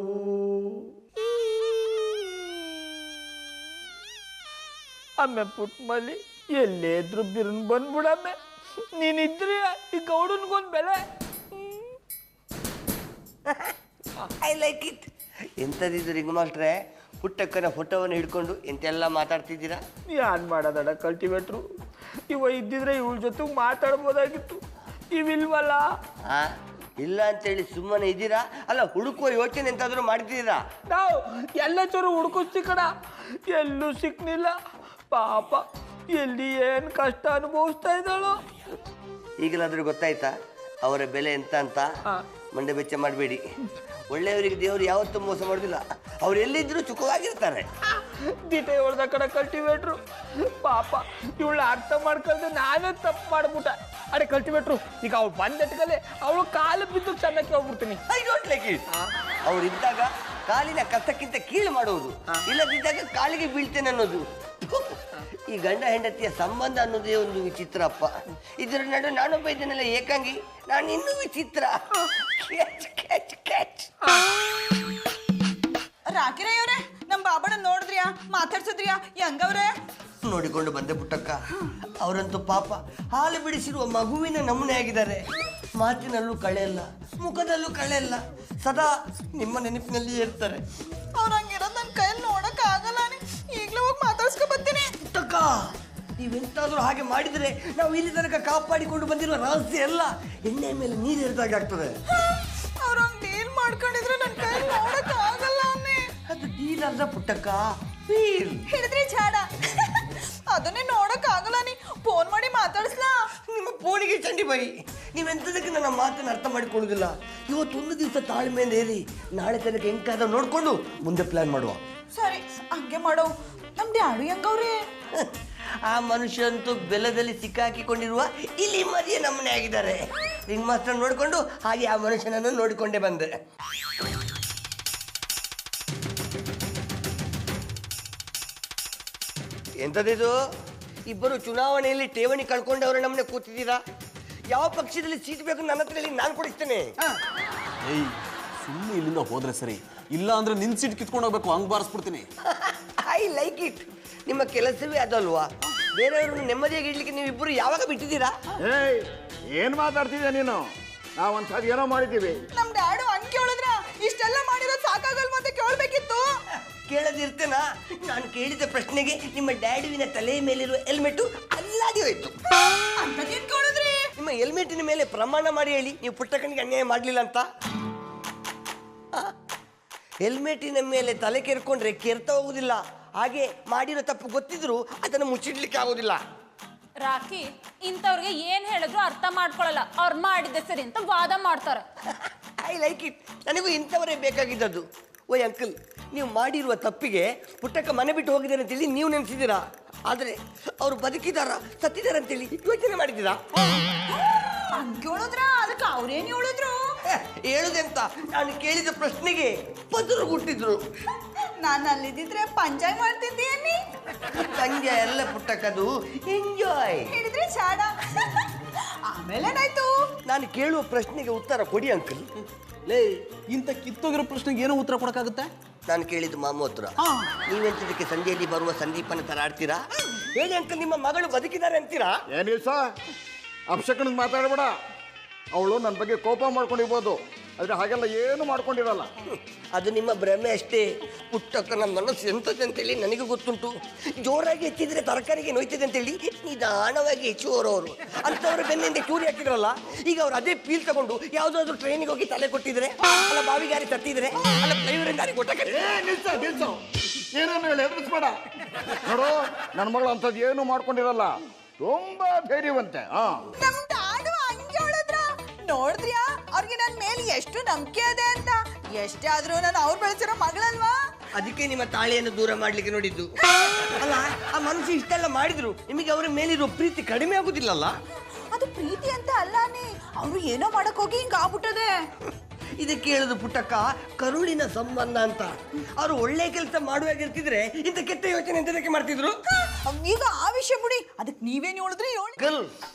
ಅಮ್ಮೆ ಪುಟ್ಮಲ್ಲಿ ಎಲ್ಲೇ ಇದ್ರು ಬಿರ್ನ್ ಬಂದ್ಬಿಡಮ್ಮೆ. ನೀನಿದ್ರೆ ಈ ಗೌಡನ್ಗೊಂದು ಬೆಲೆ. I like it. ಎಂಥದಿದ್ರು ರಿಂಗ್ಮಾಸ್ಟ್ರೆ, ಪುಟ್ಟಕ್ಕನ ಫೋಟೋವನ್ನು ಹಿಡ್ಕೊಂಡು ಎಂತೆಲ್ಲ ಮಾತಾಡ್ತಿದ್ದೀರಾ? ಯಾನ್ ಮಾಡೋದಡ ಕಲ್ಟಿವೇಟ್ರು. ಇವ ಇದ್ದಿದ್ರೆ ಇವಳ ಜೊತೆ ಮಾತಾಡ್ಬೋದಾಗಿತ್ತು, ಇವಿಲ್ವಲ್ಲ. ಇಲ್ಲ ಅಂತೇಳಿ ಸುಮ್ಮನೆ ಇದ್ದೀರಾ? ಅಲ್ಲ, ಹುಡುಕುವ ಯೋಚನೆ ಎಂತಾದ್ರೂ ಮಾಡ್ತಿದ್ದೀರಾ? ನಾವು ಎಲ್ಲ ಚೂರು ಹುಡುಕಿಸ್ತಿ ಕಣ, ಎಲ್ಲೂ ಸಿಕ್ನಿಲ್ಲ. ಪಾಪ ಎಲ್ಲಿ ಏನು ಕಷ್ಟ ಅನುಭವಿಸ್ತಾ ಇದ್ದಾಳೋ. ಈಗಲಾದ್ರೂ ಗೊತ್ತಾಯ್ತಾ ಅವರ ಬೆಲೆ ಎಂತ ಅಂತ? ಮಂಡೆ ಬೆಚ್ಚ ಮಾಡಬೇಡಿ. ಒಳ್ಳೆಯವರಿಗೆ ದೇವರು ಯಾವತ್ತೂ ಮೋಸ ಮಾಡೋದಿಲ್ಲ. ಅವ್ರು ಎಲ್ಲಿದ್ದರೂ ಸುಖವಾಗಿರ್ತಾರೆ. ದಿಟೆ ಹೊಡೆದ ಕಡೆ ಕಲ್ಟಿವೇಟ್ರು ಪಾಪ ಇವಳ ಅರ್ಥ ಮಾಡ್ಕೊಳ್ದೆ ನಾನೇ ತಪ್ಪು ಮಾಡ್ಬಿಟ್ಟ. ಅಡೆ ಕಲ್ಟಿವೇಟ್ರು ಈಗ ಅವ್ಳು ಬಂದಟ್ಕಲೆ ಅವಳು ಕಾಲು ಬಿದ್ದು ಚೆನ್ನಾಗಿ ಹೋಗ್ಬಿಡ್ತೀನಿ. I don't like it. ಅವ್ರಿದ್ದಾಗ ಕಾಲಿನ ಕಸಕ್ಕಿಂತ ಕೀಳು ಮಾಡುವುದು, ಇಲ್ಲದಿದ್ದಾಗ ಕಾಲಿಗೆ ಬೀಳ್ತೇನೆ ಅನ್ನೋದು. ಈ ಗಂಡ ಹೆಂಡತಿಯ ಸಂಬಂಧ ಅನ್ನೋದೇ ಒಂದು ವಿಚಿತ್ರಪ್ಪ. ಇದರ ನಡು ನಾನೊಬ್ಬ ಇದ್ದೇನಲ್ಲ ಏಕಾಂಗಿ, ನಾನು ಇನ್ನೂ ವಿಚಿತ್ರ. ರಾಕಿರಯ್ಯವ್ರೆ, ನಮ್ಮ ಬಾಬಣ್ಣ ನೋಡಿದ್ರಿಯಾ, ಮಾತಾಡ್ಸಿದ್ರಿಯಾ, ಹೆಂಗವ್ರೆ? ನೋಡಿಕೊಂಡು ಬಂದೆ ಪುಟ್ಟಕ್ಕ. ಅವರಂತೂ ಪಾಪ ಹಾಲು ಬಿಡಿಸಿರುವ ಮಗುವಿನ ನಮೂನೆ ಆಗಿದ್ದಾರೆ. ಮಾತಿನಲ್ಲೂ ಕಳೆಯಲ್ಲ, ಮುಖದಲ್ಲೂ ಕಳೆಯಲ್ಲ, ಸದಾ ನಿಮ್ಮ ನೆನಪಿನಲ್ಲಿ ಇರ್ತಾರೆ. ಅವ್ರು ಹಂಗಿರೋದು ನನ್ನ ಕೈಯಲ್ಲಿ ನೋಡಕ್ ಆಗಲ್ಲ. ಈಗಲೂ ಹೋಗಿ ಮಾತಾಡ್ಸ್ಕೊ ಬರ್ತೀನಿ. ಪುಟ್ಟಕ್ಕ, ನೀವೆಂತಾದ್ರೂ ಹಾಗೆ ಮಾಡಿದರೆ ನಾವು ಇಲ್ಲಿ ತನಕ ಕಾಪಾಡಿಕೊಂಡು ಬಂದಿರುವ ರಹಸ್ಯ ಎಲ್ಲ ಎಣ್ಣೆ ಮೇಲೆ ನೀರು ಎರೆದಾಗ ಆಗ್ತದೆ. ಅವ್ರು ಹಂಗೆ ಡೀಲ್ ಮಾಡ್ಕೊಂಡಿದ್ರೆ ನನ್ನ ಕೈಯಲ್ಲಿ ನೋಡಕ್ ಆಗಲ್ಲ. ಅದು ಡೀಲ್ ಅಲ್ಲ ಪುಟ್ಟಕ್ಕ, ಫೀಲ್. ಹಿಡಿದ್ರಿ ಚಾಡ, ಅದನ್ನೇ ನೋಡಕ್ ಆಗಲ್ಲ. ನೀ ಫೋನ್ ಮಾಡಿ ಮಾತಾಡಿಸ್ಲಾ? ನಿಮ್ಮ ಫೋನಿಗೆ ಚಂಡಿ ಬೈ. ನೀವೆಂತದಕ್ಕೆ ನನ್ನ ಮಾತನ್ನು ಅರ್ಥ ಮಾಡಿಕೊಳ್ಳುವುದಿಲ್ಲ. ಇವತ್ತೊಂದು ದಿವಸ ತಾಳ್ಮೆಯಿಂದ ಇರಿ, ನಾಳೆ ತನಕ ಹೆಂಗಾದ ನೋಡ್ಕೊಂಡು ಮುಂದೆ ಪ್ಲಾನ್ ಮಾಡುವ. ಸರಿ, ಹಂಗೆ ಮಾಡೋ. ನಮ್ ಡ್ಯಾಡು ಹೆಂಗವ್ರೆ? ಆ ಮನುಷ್ಯ ಅಂತೂ ಬೆಲದಲ್ಲಿ ಸಿಕ್ಕಾಕಿಕೊಂಡಿರುವ ಇಲ್ಲಿ ಮರಿಯ ನಮೂನೆ ಆಗಿದ್ದಾರೆ. ರಿಂಗ್ ಮಾಸ್ಟರ್ ನೋಡಿಕೊಂಡು ಹಾಗೆ ಆ ಮನುಷ್ಯನನ್ನು ನೋಡಿಕೊಂಡೇ ಬಂದೆ. ಎಂಥದಿದು? ಇಬ್ಬರು ಚುನಾವಣೆಯಲ್ಲಿ ಠೇವಣಿ ಕಳ್ಕೊಂಡವರು ನಮ್ಮನೆ ಕೂತಿದ್ದೀರಾ? ಯಾವ ಪಕ್ಷದಲ್ಲಿ ಸೀಟ್ ಬೇಕು ನನ್ನ ಹತ್ರ ಹೇಳಿ, ನಾನು ಕೊಡಿಸ್ತೇನೆ. ಏಯ್, ಸುಮ್ಮನೆ ಇಲ್ಲಿಂದ ಹೋದ್ರೆ ಸರಿ, ಇಲ್ಲ ಅಂದ್ರೆ ನಿನ್ ಸೀಟ್ ಕಿತ್ಕೊಂಡು ಹೋಗ್ಬೇಕು, ಹಂಗ್ ಬಾರಿಸ್ಬಿಡ್ತೀನಿ. I like it. ನಿಮ್ಮ ಕೆಲಸವೇ ಅದಲ್ವಾ? ಬೇರೆಯವ್ರನ್ನು ನೆಮ್ಮದಿಯಾಗಿ ಇಡ್ಲಿಕ್ಕೆ ನೀವು ಇಬ್ಬರು ಯಾವಾಗ ಬಿಟ್ಟಿದ್ದೀರಾ? ಏಯ್, ಏನ್ ಮಾತಾಡ್ತಿದ್ಯಾ ನೀನು? ನಾವಂಥದ್ದು ಏನೋ ಮಾಡಿದ್ದೀವಿ. ನಮ್ ಡ್ಯಾಡು ಹಂಗೆ ಹೇಳಿದ್ರ ಇಷ್ಟೆಲ್ಲ ಮಾಡಿರೋದು ಸಾಕಾಗಲ್ವ ಅಂತ ಕೇಳ್ಬೇಕಿತ್ತು. ಕೇಳದಿರ್ತೇನಾ? ನಾನು ಕೇಳಿದ ಪ್ರಶ್ನೆಗೆ ನಿಮ್ಮ ಡ್ಯಾಡುವಿನ ತಲೆಯ ಮೇಲಿರುವ ಹೆಲ್ಮೆಟ್ ಅಲ್ಲಾಡಿ ಹೋಯ್ತು. ಅಂತದೇನ್ ಕೇಳಿದ್ರಿ? ನಿಮ್ಮ ಹೆಲ್ಮೆಟಿನ ಮೇಲೆ ಪ್ರಮಾಣ ಮಾಡಿ ಹೇಳಿ, ನೀವು ಪುಟ್ಟಕ್ಕನಿಗೆ ಅನ್ಯಾಯ ಮಾಡಲಿಲ್ಲ ಅಂತ. ಹೆಲ್ಮೆಟಿನ ಮೇಲೆ ತಲೆ ಕೆರ್ಕೊಂಡ್ರೆ ಕೆರ್ತಾ ಹೋಗುದಿಲ್ಲ. ಹಾಗೆ ಮಾಡಿರೋ ತಪ್ಪು ಗೊತ್ತಿದ್ರು ಅದನ್ನು ಮುಚ್ಚಿಡ್ಲಿಕ್ಕೆ ಆಗೋದಿಲ್ಲ. ರಾಕಿ, ಇಂಥವ್ರಿಗೆ ಏನ್ ಹೇಳಿದ್ರು ಅರ್ಥ ಮಾಡ್ಕೊಳಲ್ಲ. ಅವ್ರು ಮಾಡಿದ್ದೆ ಸರಿ ಅಂತ ವಾದ ಮಾಡ್ತಾರೆ. I like it. ನನಗೂ ಇಂಥವರೇ ಬೇಕಾಗಿದ್ದದ್ದು. ಓಯ್ ಅಂಕಲ್, ನೀವು ಮಾಡಿರುವ ತಪ್ಪಿಗೆ ಪುಟ್ಟಕ್ಕ ಮನೆ ಬಿಟ್ಟು ಹೋಗಿದ್ದಾರೆ ಅಂತೇಳಿ ನೀವು ನೆನೆಸಿದ್ದೀರಾ. ಆದರೆ ಅವರು ಬದುಕಿದಾರ ಸತ್ತಿದಾರ ಅಂತೇಳಿ ಯೋಚನೆ ಮಾಡಿದ್ದೀರಾ? ಹಂಗೆ ಹೇಳಿದ್ರ? ಅದಕ್ಕೆ ಅವ್ರೇನ್ ಹೇಳಿದ್ರು? ಹೇಳುದೆಂತ, ನಾನು ಕೇಳಿದ ಪ್ರಶ್ನೆಗೆ ಬದುರು ಹುಟ್ಟಿದ್ರು. ನಾನು ಅಲ್ಲಿದ್ದಿದ್ರೆ ಪಂಚಾಯ್ ಮಾಡ್ತಿದ್ದೀನಿ. ಸಂಜೆ ಎಲ್ಲ ಪುಟ್ಟಕ್ಕದು ಎಂಜಾಯ್. ಹಿಡಿದ್ರಿ ಚಾಡ. ಆಮೇಲೆ ಏನಾಯ್ತು? ನಾನು ಕೇಳುವ ಪ್ರಶ್ನೆಗೆ ಉತ್ತರ ಕೊಡಿ ಅಂಕಲ್. ಲೇ, ಇಂಥ ಕಿತ್ತೋಗಿರೋ ಪ್ರಶ್ನೆಗೆ ಏನೋ ಉತ್ತರ ಕೊಡಕ್ಕಾಗುತ್ತೆ? ನಾನು ಕೇಳಿದ್ದು ಮಾಮು ಹತ್ರ. ನೀವೆಂತದಕ್ಕೆ ಸಂಜೆಯಲ್ಲಿ ಬರುವ ಸಂದೀಪನ ತರ ಆಡ್ತೀರಾ? ಹೇಳಿ ಅಂಕಲ್, ನಿಮ್ಮ ಮಗಳು ಬದುಕಿದ್ದಾರೆ ಅಂತೀರಾ? ಏನಿಲ್ಲ, ಅಪಶಕನದ ಮಾತಾಡಬೇಡ. ಅವಳು ನನ್ನ ಬಗ್ಗೆ ಕೋಪ ಮಾಡ್ಕೊಂಡಿರ್ಬೋದು, ಆದರೆ ಹಾಗೆಲ್ಲ ಏನು ಮಾಡ್ಕೊಂಡಿರಲ್ಲ. ಅದು ನಿಮ್ಮ ಭ್ರಮೆ ಅಷ್ಟೇ. ಪುಟ್ಟಕ್ಕನ ಮನಸ್ಸು ಎಂಥದ್ದು ಅಂತೇಳಿ ನನಗೆ ಗೊತ್ತುಂಟು. ಜೋರಾಗಿ ಹೆಚ್ಚಿದ್ರೆ ತರಕಾರಿಗೆ ನೋಯ್ತದೆ ಅಂತೇಳಿ ನಿಧಾನವಾಗಿ ಹೆಚ್ಚುವವರು. ಅಂಥವ್ರ ಬೆನ್ನಿಂದ ಚೂರಿ ಹಾಕಿದ್ರಲ್ಲ, ಈಗ ಅವ್ರು ಅದೇ ಫೀಲ್ ತಗೊಂಡು ಯಾವುದಾದ್ರೂ ಟ್ರೈನಿಗೆ ಹೋಗಿ ತಲೆ ಕೊಟ್ಟಿದ್ರೆ, ಅಲ್ಲ ಬಾವಿಗಾರಿ ತತ್ತಿದ್ರೆ, ಅಲ್ಲ ಡ್ರೈವರಿಂದ ನಿಲ್ಸು, ಏನೇನು ಹೇಳಿ ಎದುರಿಸ್ಬೇಡ. ನೋಡು, ನನ್ನ ಮಗಳು ಅಂಥದ್ದು ಏನು ಮಾಡ್ಕೊಂಡಿರಲ್ಲ, ತುಂಬಾ ಧೈರ್ಯವಂತೆ. ನಮ್ ಡ್ಯಾಡು ಹಂಗೆ ಹೇಳಿದ್ರ? ನೋಡಿದ್ರಿಯಾ ಅವ್ರಿಗೆ ನನ್ನ ಮೇಲೆ ಎಷ್ಟು ನಂಬಿಕೆ ಇದೆ ಅಂತ? ಎಷ್ಟೇ ಆದ್ರೂ ನಾನು ಅವ್ರು ಬೆಳೆಸಿರೋ ಮಗಳಲ್ವಾ? ಅದಕ್ಕೆ ನಿಮ್ಮ ತಾಳಿಯನ್ನು ದೂರ ಮಾಡ್ಲಿಕ್ಕೆ ನೋಡಿದ್ದು. ಅಲ್ಲ, ಆ ಮನುಷ್ಯ ಇಷ್ಟೆಲ್ಲ ಮಾಡಿದ್ರು ನಿಮಗೆ ಅವರ ಮೇಲಿರೋ ಪ್ರೀತಿ ಕಡಿಮೆ ಆಗುದಿಲ್ಲಲ್ಲ? ಅದು ಪ್ರೀತಿ ಅಂತ ಅಲ್ಲಾನೆ, ಅವ್ರು ಏನೋ ಮಾಡಕ್ ಹೋಗಿ ಹಿಂಗ ಆಗ್ಬಿಟ್ಟದೆ. ಇದಕ್ಕೆ ಹೇಳುದು ಪುಟ್ಟಕ್ಕ, ಕರುಳಿನ ಸಂಬಂಧ ಅಂತ. ಅವರು ಒಳ್ಳೆ ಕೆಲಸ ಮಾಡುವಾಗಿರ್ತಿದ್ರೆ ಇಂಥ ಕೆಟ್ಟ ಯೋಚನೆ ಎಂತದಕ್ಕೆ ಮಾಡ್ತಿದ್ರು? ಈಗ ಆ ವಿಷಯ ಬಿಡಿ, ಅದಕ್ಕೆ ನೀವೇನು ಹೇಳಿದ್ರಿ? ಗಲ್,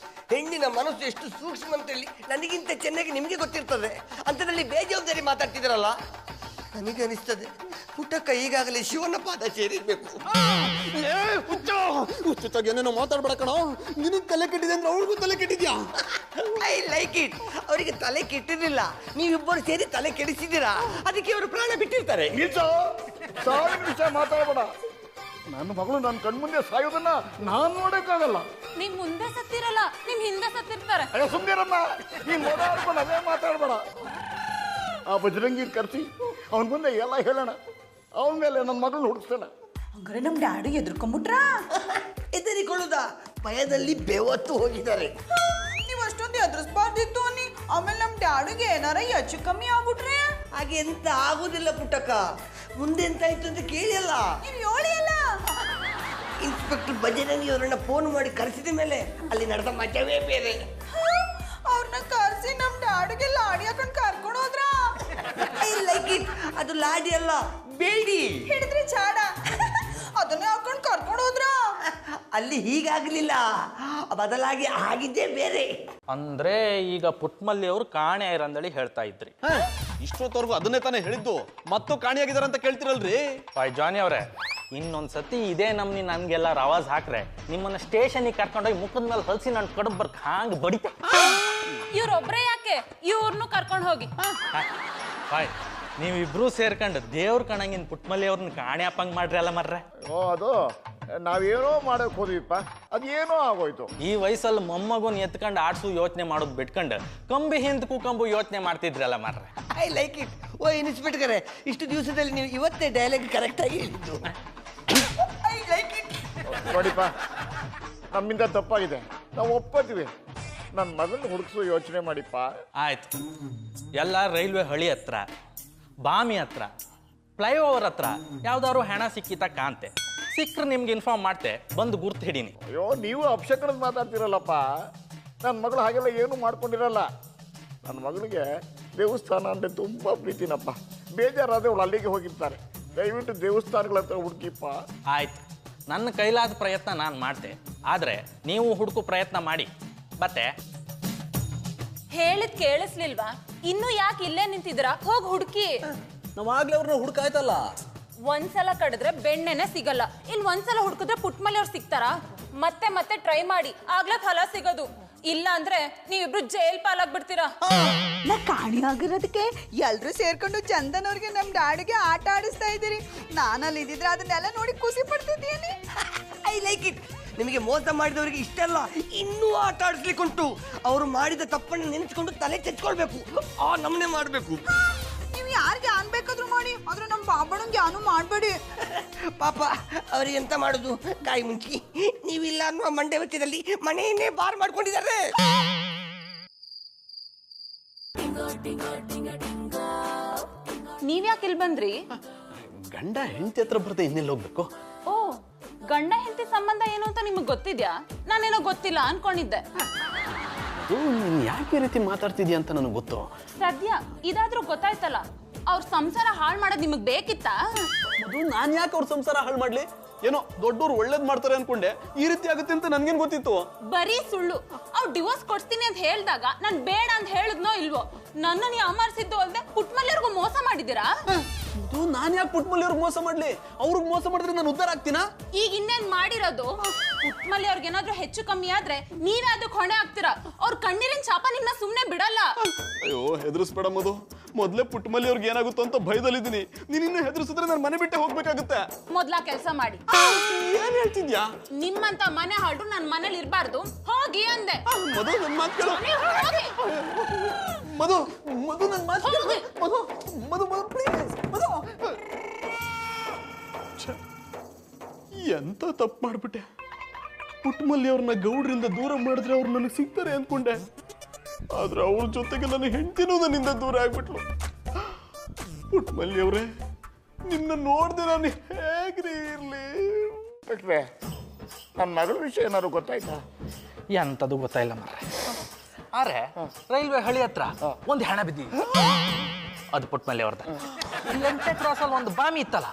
ಹೆಣ್ಣಿನ ಮನಸ್ಸು ಎಷ್ಟು ಸೂಕ್ಷ್ಮ ಅಂತೇಳಿ ನನಗಿಂತ ಚೆನ್ನಾಗಿ ನಿಮಗೆ ಗೊತ್ತಿರ್ತದೆ. ಅಂಥದ್ರಲ್ಲಿ ಬೇಜವಾಬ್ದಾರಿ ಮಾತಾಡ್ತಿದ್ರಲ್ಲ, ನನಗೆ ಅನಿಸ್ತದೆ ಪುಟ್ಟಕ್ಕ ಈಗಾಗಲೇ ಶಿವನ ಪಾದ ಸೇರಿರ್ಬೇಕು. ಹುಚ್ಚುತ್ತಾಗ ಏನೇನೋ ಮಾತಾಡ್ಬೇಡ ಕಣ. ನಿನಗೆ ತಲೆ ಕೆಟ್ಟಿದೆ ಅಂದ್ರೆ ಅವಳಿಗೂ ತಲೆ ಕೆಟ್ಟಿದ್ಯಾ? I like it. ಅವರಿಗೆ ತಲೆ ಕೆಟ್ಟಿರಲಿಲ್ಲ, ನೀವಿಬ್ಬರು ಸೇರಿ ತಲೆ ಕೆಡಿಸಿದ್ದೀರಾ. ಅದಕ್ಕೆ ಅವರು ಪ್ರಾಣ ಬಿಟ್ಟಿರ್ತಾರೆ. ನಿಲ್ಸು, ಸಾವಿನ ವಿಷಯ ಮಾತಾಡಬೇಡ. ನನ್ನ ಮಗಳು ನನ್ನ ಕಣ್ಮುಂದೆ ಸಾಯೋದನ್ನ ನಾನು ನೋಡಕ್ಕಾಗಲ್ಲ. ನಿಮ್ ಮುಂದೆ ಸತ್ತಿರಲ್ಲ, ನಿಮ್ ಹಿಂದೆ ಸತ್ತಿರ್ತಾರೆ. ಅಯ್ಯೋ ಸುಮ್ಮನಿರಮ್ಮ, ನೀನ್ ಓಡಾಡ್ಕೊಂಡು ಅದೇ ಮಾತಾಡಬೇಡ. ಆ ಬಜರಂಗಿ ಕರ್ಸಿ ಅವನ ಮುಂದೆ ಎಲ್ಲ ಹೇಳೋಣ. ಅವನ ಮೇಲೆ ನನ್ನ ಮಗಳನ್ನ ಹುಡುಕ್ತಾನೆ. ಹಂಗಾರೆ ನಮ್ ಡ್ಯಾಡಿ ಎದ್ರಕೊಂಡ್ಬಿಟ್ರಾ? ಹೆದರಿಕೊಳ್ಳುದ ಭಯದಲ್ಲಿ ಬೆವತ್ತು ಹೋಗಿದ್ದಾರೆ. ನೀವು ಅಷ್ಟೊಂದು ಎದುರಿಸ್ಬಾರ್ದಿತ್ತು ಅನ್ನಿ. ಆಮೇಲೆ ನಮ್ ಡ್ಯಾಡಿಗೆ ಏನಾರ ಹೆಚ್ಚು ಕಮ್ಮಿ ಆಗ್ಬಿಟ್ರೆ? ಹಾಗೆ ಎಂತ ಆಗುದಿಲ್ಲ ಪುಟ್ಟಕ್ಕ. ಮುಂದೆ ಎಂತಾಯ್ತು ಅಂತ ಕೇಳಿಯಲ್ಲ. ನೀವು ಹೇಳಿ ಅಲ್ಲ. ಇನ್ಸ್ಪೆಕ್ಟರ್ ಭಜನನಿ ಅವರನ್ನ ಫೋನ್ ಮಾಡಿ ಕರೆಸಿದ ಮೇಲೆ ಅಲ್ಲಿ ನಡೆದ ಮಜವೇ ಬೇರೆ. ಅವ್ರನ್ನ ಕರ್ಸಿ ನಮ್ ಡ್ಯಾಡಿಗೆ ಲಾಡಿ ಹಾಕೊಂಡ್ ಕರ್ಕೊಂಡು ಹೋದ್ರ. I like it. ಅದು ಲಾಡಿ ಅಲ್ಲ, ಬೇಡಿ. ಹಿಡಿದ್ರೆ ಚಾಡ, ಅದನ್ನ ಹಾಕೊಂಡ್ ಕರ್ಕೊಂಡು ಹೋದ್ರ. ಅಲ್ಲಿ ಹೀಗಾಗ್ಲಿಲ್ಲ, ಬದಲಾಗಿ ಆಗಿದ್ದೇ ಬೇರೆ. ಅಂದ್ರೆ ಈಗ ಪುಟ್ಮಲ್ಲಿ ಅವರು ಕಾಣೆ ಇರಂದಳಿ ಹೇಳ್ತಾ ಇದ್ರಿ. ಇಷ್ಟೊತ್ತವರೆಗೂ ಅದನ್ನೇ ತಾನೇ ಹೇಳಿದ್ದು, ಮತ್ತು ಕಾಣಿಯಾಗಿದಾರೆ ಅಂತ ಕೇಳ್ತಿರಲ್ರಿ. ಜಾನಿ ಅವರೇ, ಇನ್ನೊಂದ್ಸತಿ ಇದೇ ನಮ್ನಿ ನನ್ಗೆಲ್ಲ ರವಾಜ್ ಹಾಕ್ರೆ ನಿಮ್ಮನ್ನ ಸ್ಟೇಷನ್ಗೆ ಕರ್ಕೊಂಡೋಗಿ ಮುಖದ ಮೇಲೆ ಹಲ್ಸಿ ನನ್ ಕಡಬ್ ಬರ್ಕ್ ಹಾಂಗ್ ಬಡಿತೆ. ಇವ್ರೊಬ್ರೇ ಯಾಕೆ, ಇವ್ರನ್ನು ಕರ್ಕೊಂಡು ಹೋಗಿ. ಬಾಯ್, ನೀವಿಬ್ರು ಸೇರ್ಕೊಂಡು ದೇವ್ರ ಕಣಂಗಿನ ಪುಟ್ಮಲ್ಲಿ ಅವ್ರನ್ನ ಕಾಣೆ ಅಪ್ಪಂಗ್ ಮಾಡ್ರಿ ಅಲ್ಲ ಮರ್ರೆ. ಅದು ನಾವೇನೋ ಮಾಡಕ್ ಹೋದ್ವಿಪ್ಪ, ಅದೇನೋ ಆಗೋಯ್ತು. ಈ ವಯಸ್ಸಲ್ಲಿ ಮೊಮ್ಮಗುನ್ ಎತ್ಕೊಂಡು ಆಡ್ಸು ಯೋಚನೆ ಮಾಡೋದು ಬಿಟ್ಕೊಂಡು ಕಂಬಿ ಹಿಂದ್ ಕೂಕಂಬು ಯೋಚನೆ ಮಾಡ್ತಿದ್ರಲ್ಲ ಮರ್ರೆ. I like it. Oh inspector, ಇಷ್ಟು ದಿವಸದಲ್ಲಿ ನೀವು ಇವತ್ತೇ ಡೈಲಾಗ್ ಕರೆಕ್ಟ್ ಆಗಿ ಹೇಳಿದ್ದು. I like it. ನೋಡಿಪ್ಪ, ನಮ್ಮಿಂದ ತಪ್ಪಾಗಿದೆ, ನಾವು ಒಪ್ಪತ್ತೀವಿ. ನನ್ನ ಮಗನ ಹುಡುಕ್ಸೋ ಯೋಚನೆ ಮಾಡಿಪ್ಪ. ಆಯ್ತು, ಎಲ್ಲ ರೈಲ್ವೆ ಹಳಿ ಹತ್ರ, ಬಾಮಿ ಹತ್ರ, ಫ್ಲೈಓವರ್ ಹತ್ರ ಯಾವ್ದಾದ್ರು ಹೆಣ ಸಿಕ್ಕಿತ ಕಾಂತೆ. ಸಿಕ್ಕರೆ ನಿಮ್ಗೆ ಇನ್ಫಾರ್ಮ್ ಮಾಡ್ತೆ, ಬಂದು ಗುರ್ತು ಹಿಡೀನಿ. ಅಯ್ಯೋ, ನೀವು ಅಪಶಕನದ ಮಾತಾಡ್ತಿರಲ್ಲಪ್ಪ. ನನ್ನ ಮಗಳು ಹಾಗೆಲ್ಲ ಏನು ಮಾಡ್ಕೊಂಡಿರಲ್ಲ. ನನ್ನ ಮಗಳಿಗೆ ದೇವಸ್ಥಾನ ಅಂದರೆ ತುಂಬ ಪ್ರೀತಿನಪ್ಪ. ಬೇಜಾರಾದ್ರೆ ಅವಳು ಅಲ್ಲಿಗೆ ಹೋಗಿರ್ತಾರೆ. ದಯವಿಟ್ಟು ದೇವಸ್ಥಾನಗಳ ಹತ್ರ ಹುಡುಕಿಪ್ಪ. ಆಯ್ತು, ನನ್ನ ಕೈಲಾದ ಪ್ರಯತ್ನ ನಾನು ಮಾಡ್ತೆ, ಆದರೆ ನೀವು ಹುಡುಕು ಪ್ರಯತ್ನ ಮಾಡಿ. ಮತ್ತೆ ಹೇಳಿದ್ ಕೇಳಿಸ್ಲಿಲ್ವಾ? ಇನ್ನು ಯಾಕೆ ಇಲ್ಲೇ ನಿಂತಿದ್ರ? ಹೋಗಿ ಹುಡುಕಿ. ನಾವ್ ಆಗ್ಲೇ ಅವ್ರನ್ನ ಹುಡುಕಾಯ್ತಲ್ಲ. ಒಂದ್ಸಲ ಕಡಿದ್ರೆ ಬೆಣ್ಣೆನೆ ಸಿಗಲ್ಲ, ಇನ್ ಒಂದ್ಸಲ ಹುಡುಕಿದ್ರೆ ಪುಟ್ಮಲ್ಲಿ ಅವ್ರು ಸಿಗ್ತಾರ? ಮತ್ತೆ ಮತ್ತೆ ಟ್ರೈ ಮಾಡಿ, ಆಗ್ಲೇ ಫಲ ಸಿಗೋದು. ಇಲ್ಲ ಅಂದ್ರೆ ನೀವಿಬ್ರು ಜೈಲ್ ಪಾಲಾಗ್ಬಿಡ್ತೀರಾ. ನಾ ಕಾಣಿ ಆಗಿರೋದಕ್ಕೆ ಎಲ್ರು ಸೇರ್ಕೊಂಡು ಚಂದನ್ ಅವ್ರಿಗೆ ನಮ್ ಡ್ಯಾಡಿಗೆ ಆಟ ಆಡಿಸ್ತಾ ಇದ್ದೀರಿ. ನಾನಲ್ಲಿ ಇದ್ದಿದ್ರೆ ಅದನ್ನೆಲ್ಲ ನೋಡಿ ಖುಷಿ ಪಡ್ತಿದ್ದೀನಿ. I like it. ನಿಮಗೆ ಮೋಸ ಮಾಡಿದವರಿಗೆ ಇಷ್ಟೆಲ್ಲ ಇನ್ನೂ ಆಟ ಆಡಿಸ್ಲಿಕ್ಕುಂಟು. ಅವರು ಮಾಡಿದ ತಪ್ಪನ್ನು ನೆನೆಸ್ಕೊಂಡು ತಲೆ ತೆಚ್ಕೊಳ್ಬೇಕು, ಆ ನಮ್ಮನೆ ಮಾಡಬೇಕು. ನೀವು ಯಾರಿಗೆ ಅನ್ಬೇಕಾದ್ರೂ ಮಾಡಿ, ಆದ್ರೆ ನಮ್ ಬಾಬಣ್ಣಂಗೆ ಯಾನು ಮಾಡ್ಬೇಡಿ. ಪಾಪ ಅವ್ರಿಗೆ ಎಂತ ಮಾಡುದು, ಕಾಯಿ ಮುಂಚಿ. ನೀವಿಲ್ಲ ಅನ್ನುವ ಮಂಡೆ ವೆಚ್ಚದಲ್ಲಿ ಮನೆಯನ್ನೇ ಬಾರ್ ಮಾಡ್ಕೊಂಡಿದ್ದಾರೆ. ನೀವ್ಯಾಕೆ ಇಲ್ಲಿ ಬಂದ್ರಿ? ಗಂಡ ಹೆಂಡತಿ ಹತ್ರ ಬರ್ದೆ ಇನ್ನೆಲ್ಲ ಹೋಗ್ಬೇಕು. ಓ, ಗಂಡ ಹೆಂಡತಿ ಸಂಬಂಧ ಏನು ಅಂತ ನಿಮಗ್ ಗೊತ್ತಿದ್ಯಾ? ನಾನೇನೋ ಗೊತ್ತಿಲ್ಲ ಅನ್ಕೊಂಡಿದ್ದೆ. ನೀನ್ ಯಾಕೆ ಈ ರೀತಿ ಮಾತಾಡ್ತಿದ್ಯಾ ಅಂತ ನನಗೆ ಗೊತ್ತು. ಸದ್ಯ ಇದಾದ್ರೂ ಗೊತ್ತಾಯ್ತಲ್ಲ, ಅವ್ರ ಸಂಸಾರ ಹಾಳು ಮಾಡೋದ್ ನಿಮಗ್ ಬೇಕಿತ್ತಾ? ಅದು ನಾನ್ ಯಾಕೆ ಅವ್ರ ಸಂಸಾರ ಹಾಳು ಮಾಡ್ಲಿ? ಏನೋ ದೊಡ್ಡವ್ರು ಒಳ್ಳೇದ್ ಮಾಡ್ತಾರೆ ಅನ್ಕೊಂಡೆ, ಈ ರೀತಿ ಆಗುತ್ತೆ ಅಂತ ನನ್ಗೇನ್ ಗೊತ್ತಿತ್ತು? ಬರೀ ಸುಳ್ಳು. ಅವ್ರು ಡಿವೋರ್ಸ್ ಕೊಡ್ತೀನಿ ಅಂತ ಹೇಳಿದಾಗ ನಾನ್ ಬೇಡ ಅಂತ ಹೇಳಿದ್ನೋ ಇಲ್ವೋ? ನನ್ನನ್ನು ಅಮರ್ಸಿದ್ದು ಅಲ್ದೆ ಪುಟ್ಮಲ್ಲಿಯವ್ರಿಗೂ ಮೋಸ ಮಾಡಿದ್ದೀರಾ? ಇದು ನಾನ್ ಯಾಕೆ ಪುಟ್ಮಲ್ಲಿ ಅವ್ರಿಗೆ ಮೋಸ ಮಾಡ್ಲಿ? ಅವ್ರಿಗೆ ಮೋಸ ಮಾಡಿದ್ರೆ ನಾನು ಉದ್ಧಾರ ಆಗ್ತೀನಾ? ಈಗ ಇನ್ನೇನ್ ಮಾಡಿರೋದು? ಪುಟ್ಮಲ್ಲಿ ಅವ್ರಿಗೆ ಏನಾದ್ರೂ ಹೆಚ್ಚು ಕಮ್ಮಿ ಆದ್ರೆ ನೀವೇ ಅದಕ್ಕೆ ಹೊಣೆ ಆಗ್ತೀರಾ. ಅವ್ರ ಕಣ್ಣೀರಿನ ಚಾಪ ನಿಮ್ನ ಸುಮ್ನೆ ಬಿಡಲ್ಲ. ಅಯ್ಯೋ, ಹೆದರ್ಸ್ಬೇಡ ಮಧು. ಮೊದ್ಲೇ ಪುಟ್ಮಲ್ಲಿ ಅವ್ರಿಗೆ ಏನಾಗುತ್ತೋ ಅಂತ ಭಯದಲ್ಲಿದ್ದೀನಿ. ನೀನ್ ಇನ್ನು ಹೆದರ್ಸಿದ್ರೆ ನಾನು ಮನೆ ಬಿಟ್ಟೆ ಹೋಗ್ಬೇಕಾಗುತ್ತೆ. ಮೊದ್ಲ ಕೆಲಸ ಮಾಡಿ. ಏನ್ ಹೇಳ್ತಿದ್ಯಾ? ನಿಮ್ಮಂತ ಮನೆ ಹಾಳು ನನ್ ಮನೇಲಿ ಇರ್ಬಾರ್ದು, ಹೋಗಿ ಅಂದೆ. ಮಧು, ನನ್ ಮಾತು ಕೇಳು. ಹೋಗಿ. ಮಧು, ಮಧು, ನನ್ ಮಾತು ಕೇಳು. ಮಧು, ಮಧು, ಮಧು, ಪ್ಲೀಸ್ ಮಧು. ಎಂತ ತಪ್ಪು ಮಾಡ್ಬಿಟ್ಟೆ. ಪುಟ್ಮಲ್ಲಿ ಅವ್ರನ್ನ ಗೌಡ್ರಿಂದ ದೂರ ಮಾಡಿದ್ರೆ ಅವ್ರು ನನಗೆ ಸಿಗ್ತಾರೆ ಅನ್ಕೊಂಡೆ. ಆದ್ರೆ ಅವ್ರ ಜೊತೆಗೆ ನನ್ನ ಹೆಂಡತಿನೂ ನನ್ನಿಂದ ದೂರ ಆಗ್ಬಿಟ್ಲು. ಪುಟ್ಮಲ್ಲಿ ಅವ್ರೆ, ನಿನ್ನ ನೋಡ್ದೆ ನಾನು ಹೇಗ್ರಿ ಇರ್ಲಿ? ನನ್ನ ಮಗಳ ವಿಷಯ ಏನಾದ್ರು ಗೊತ್ತಾಯ್ತಾ? ಎಂತದು ಗೊತ್ತಾಯಿಲ್ಲ ಮಾರ್ರೆ. ಆದ್ರೆ ರೈಲ್ವೆ ಹಳಿ ಹತ್ರ ಒಂದು ಹೆಣ ಬಿದ್ದಿ, ಅದು ಪುಟ್ಮಲ್ಲಿ ಅವ್ರದ. ಲೆಂಟೆ ಕ್ರಾಸ್ ಅಲ್ಲಿ ಒಂದು ಬಾಮಿ ಇತ್ತಲ್ಲ,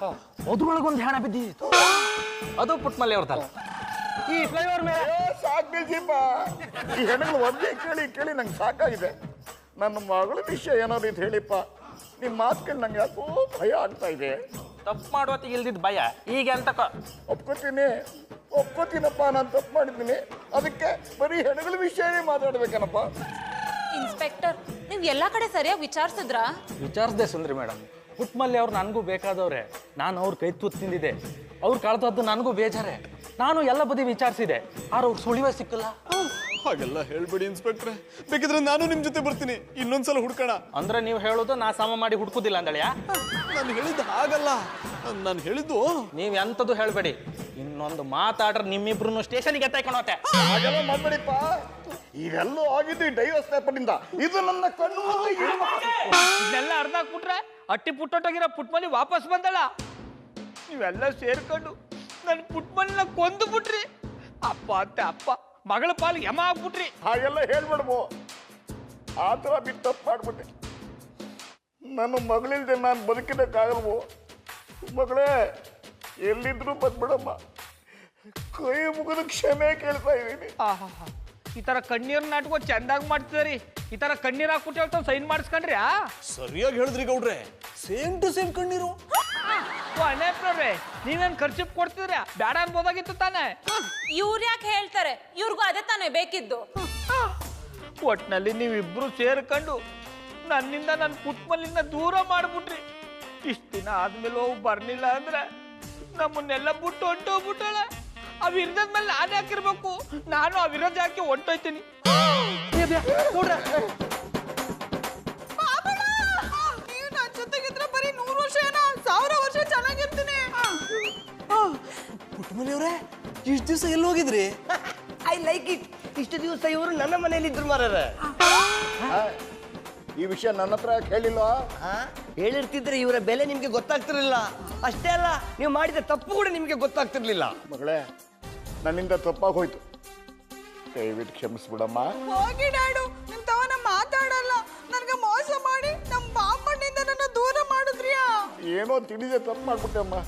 ಅದ್ರೊಳಗೊಂದು ಹೆಣ ಬಿದ್ದಿತ್ತು, ಅದು ಪುಟ್ಮಲ್ಲಿ ಅವ್ರದಲ್ಲ. ಈ ಫ್ಲೈಓವರ್ ಮೇಲೆ ಸಾಕ್ಬೇಕೀಪ. ಈ ಹೆಣ್ಣುಗಳು ಒಂದೇ ಕೇಳಿ ಕೇಳಿ ನಂಗೆ ಸಾಕಾಗಿದೆ. ನನ್ನ ಮಗಳ ವಿಷಯ ಏನಾದ್ರು ಇದು ಹೇಳಿಪ್ಪ. ನಿಮ್ಮ ಮಾತು ಕೇಳಿ ನಂಗೆ ಯಾಕೋ ಭಯ ಆಗ್ತಾ ಇದೆ. ತಪ್ಪು ಮಾಡುವತ್ತಿಗೆ ಇಲ್ದಿದ್ದ ಭಯ ಈಗ ಎಂತಕ? ಒಪ್ಕೋತೀನಪ್ಪ, ನಾನು ತಪ್ಪು ಮಾಡಿದ್ದೀನಿ. ಅದಕ್ಕೆ ಬರೀ ಹೆಣ್ಣುಗಳ ವಿಷಯನೇ ಮಾತಾಡ್ಬೇಕೇನಪ್ಪ. ಇನ್ಸ್ಪೆಕ್ಟರ್, ನೀವ್ ಎಲ್ಲಾ ಕಡೆ ಸರಿಯಾಗಿ ವಿಚಾರಿಸಿದ್ರಾ? ವಿಚಾರಿಸ್ದೆ ಸುಂದ್ರಿ ಮೇಡಮ್. ಪುಟ್ಮಲ್ಲಿ ಅವ್ರು ನನಗೂ ಬೇಕಾದವ್ರೆ. ನಾನು ಅವ್ರ ಕೈ ತುತ್ತು ತಿಂದಿದೆ, ಅವ್ರು ಕಳ್ದದ್ದು ನನಗೂ ಬೇಜಾರೆ. ನಾನು ಎಲ್ಲ ಬದಿ ವಿಚಾರಿಸಿದೆ, ಆದ್ರೆ ಅವ್ರು ಸುಳಿವೇ ಸಿಕ್ಕಲ್ಲ. ಹಾಗೆಲ್ಲ ಹೇಳ್ಬೇಡಿ ಇನ್ಸ್ಪೆಕ್ಟ್ರೆ. ಬೇಕಿದ್ರೆ ನಾನು ನಿಮ್ ಜೊತೆ ಬರ್ತೀನಿ, ಇನ್ನೊಂದ್ಸಲ ಹುಡ್ಕೋಣ. ಅಂದ್ರೆ ನೀವು ಹೇಳೋದು ನಾ ಸಮ ಮಾಡಿ ಹುಡುಕುದಿಲ್ಲ ಅಂದಳಿಯಾ? ನಾನು ಹೇಳಿದ್ದು ಹಾಗಲ್ಲ. ನಾನು ಹೇಳಿದ್ದು ನೀವ್ ಎಂತದ್ದು ಹೇಳ್ಬೇಡಿ. ಇನ್ನೊಂದು ಮಾತಾಡ್ರೆ ನಿಮ್ಮಿಬ್ರು ಸ್ಟೇಷನ್ಗೆ ಎತ್ತಾಯ್ಕೊಂಡೋತೆ. ಹಾಗೆಲ್ಲ ಮಾಡ್ಬೇಡಿಪ್ಪ. ಇದೆಲ್ಲೂ ಆಗಿದ್ದು ಈ ಡೈವರ್ಸ್ ಪೇಪರ್ನಿಂದ. ಇದು ನನ್ನ ಕಣ್ಣು ಇದನ್ನೆಲ್ಲ ಅರ್ಧ ಹಾಕ್ಬಿಟ್ರೆ ಅಟ್ಟಿ ಪುಟ್ಟೊಟ್ಟೋಗಿರೋ ಪುಟ್ಮಲ್ಲಿ ವಾಪಸ್ ಬಂದಲ್ಲ. ನೀವೆಲ್ಲ ಸೇರ್ಕೊಂಡು ನನ್ನ ಪುಟ್ಮಲ್ನ ಕೊಂದು ಬಿಟ್ರಿ. ಅಪ್ಪ ಅತ್ತೆ ಅಪ್ಪ ಮಗಳ ಪಾಲು ಯಮ ಆಗ್ಬಿಟ್ರಿ. ಹಾಗೆಲ್ಲ ಹೇಳ್ಬೇಡ್ಬೋ. ಆ ಥರ ಬಿಟ್ಟು ತಪ್ಪು ಮಾಡ್ಬಿಟ್ಟೆ. ನನ್ನ ಮಗಳಿಲ್ದೆ ನಾನು ಬದುಕಿದ್ದಕ್ಕಾಗಲ್ವೋ. ಮಗಳೇ, ಎಲ್ಲಿದ್ರು ಬಂದ್ಬಿಡಮ್ಮ. ಕೈ ಮುಗಿದು ಕ್ಷಮೆ ಕೇಳ್ತಾ ಇದ್ದೀನಿ. ಆಹಾ, ಈ ತರ ಕಣ್ಣೀರ್ ನಾಟಕ ಚಂದಾಗಿ ಮಾಡ್ತಿದ್ರಿ. ಈ ತರ ಕಣ್ಣೀರ್ ಹಾಕ್ಬಿಟ್ಟು ಹೇಳ್ತಾವ್ ಸೈನ್ ಮಾಡಿಸ್ಕೊಂಡ್ರಿ. ಸರಿಯಾಗಿ ಹೇಳಿದ್ರಿ ಗೌಡ್ರೆ, ಸೇಮ್ ಟು ಸೇಮ್ ಕಣ್ಣೀರು. ಅನೇಪ್ರವ್ರೆ, ನೀವೇನ್ ಖರ್ಚು ಕೊಡ್ತಿದ್ರ? ಬೇಡ ಅನ್ಬೋದಾಗಿತ್ತು ತಾನೆ. ಇವ್ರು ಯಾಕೆ ಹೇಳ್ತಾರೆ? ಇವ್ರಿಗೂ ಅದೇ ತಾನೇ ಬೇಕಿದ್ದು. ಒಟ್ನಲ್ಲಿ ನೀವಿಬ್ರು ಸೇರ್ಕೊಂಡು ನನ್ನಿಂದ ನನ್ನ ಪುಟ್ಮಲ್ಲಿಂದ ದೂರ ಮಾಡ್ಬಿಟ್ರಿ. ಇಷ್ಟ ದಿನ ಆದ್ಮೇಲೆ ಹೋಗಿ ಬರ್ಲಿಲ್ಲ ಅಂದ್ರೆ ನಮ್ಮನ್ನೆಲ್ಲ ಬಿಟ್ಟು ಹೊಂಟೋಗ್ಬಿಟ್ಟಾಳ. ಆ ವಿರಜದ ಮೇಲೆ ನಾನು ಹಾಕಿರ್ಬೇಕು. ನಾನು ಆ ವಿರಜ ಹಾಕಿ ಹೊಂಟೋಯ್ತೀನಿ. ನೀವು ನನ್ನ ಜೊತೆಗಿದ್ರೆ ಬರೀ 100 ವರ್ಷ ಏನ 1000 ವರ್ಷ ಚೆನ್ನಾಗಿರ್ತೀನಿ. ಪುಟ್ಟಮಲ್ಲಿಯವ್ರೆ, ಇಷ್ಟು ದಿವಸ ಎಲ್ಲಿ ಹೋಗಿದ್ರಿ? I like it. ಇಷ್ಟು ದಿವಸ ಇವರು ನನ್ನ ಮನೇಲಿ ಇದ್ರು ಮಾರಾರ. ಈ ವಿಷಯ ನನ್ನ ಹತ್ರ ಹೇಳಿಲ್ಲ. ಹೇಳಿರ್ತಿದ್ರೆ ಇವರ ಬೆಲೆ ನಿಮ್ಗೆ ಗೊತ್ತಾಗ್ತಿರ್ಲಿಲ್ಲ. ಅಷ್ಟೇ ಅಲ್ಲ, ನೀವು ಮಾಡಿದ ತಪ್ಪು ಕೂಡ ನಿಮ್ಗೆ ಗೊತ್ತಾಗ್ತಿರ್ಲಿಲ್ಲ. ಮಗಳೇ, ನನ್ನಿಂದ ತಪ್ಪಾಗಿ ಹೋಯ್ತು. ದಯವಿಟ್ಟು ಕ್ಷಮಿಸ್ಬಿಡಮ್ಮ. ಹೋಗಿ ಡ್ಯಾಡು, ನಿಮ್ ತವನ ಮಾತಾಡಲ್ಲ. ನನ್ಗೆ ಮೋಸ ಮಾಡಿ ನಮ್ಮ ಬಾಮ್ಮಣ್ಣಿಂದ ನನ್ನ ದೂರ ಮಾಡಿದ್ರಿಯಾ? ಏನೋ ತಿಳಿದೆ ತಪ್ಪು ಮಾಡ್ಬಿಟ್ಟೆ ಅಮ್ಮ.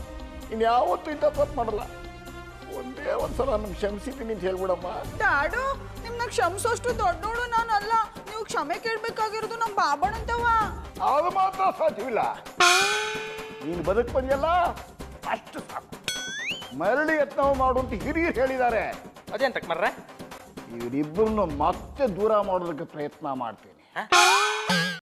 ಇನ್ಯಾವತ್ತೂ ಇಂಥ ತಪ್ಪು ಮಾಡಲ್ಲ. ಒಂದೇ ಒಂದ್ಸಲ ನಮ್ಗೆ ಕ್ಷಮಿಸಿದ್ದೀನಿ ಅಂತ ಹೇಳ್ಬಿಡಮ್ಮ. ಡ್ಯಾಡು, ನಿಮ್ನ ಕ್ಷಮಿಸೋಷ್ಟು ದೊಡ್ಡೋಳು ನಾನಲ್ಲ. ನೀವು ಕ್ಷಮೆ ಕೇಳ್ಬೇಕಾಗಿರೋದು ನಮ್ಮ ಬಾಬಣ್ಣಂತವ. ಅದು ಮಾತ್ರ ಸಾಧ್ಯವಿಲ್ಲ. ನೀನು ಬದುಕು ಬಂದಿಯಲ್ಲ, ಅಷ್ಟು ಸಾಕು. ಮರಳಿ ಯತ್ನ ಮಾಡು ಅಂತ ಹಿರಿಯರು ಹೇಳಿದ್ದಾರೆ. ಅದೇಂತಕ್ ಮರ್ರೆ? ಇವರಿಬ್ಬರನ್ನು ಮತ್ತೆ ದೂರ ಮಾಡೋದಕ್ಕೆ ಪ್ರಯತ್ನ ಮಾಡ್ತೀನಿ.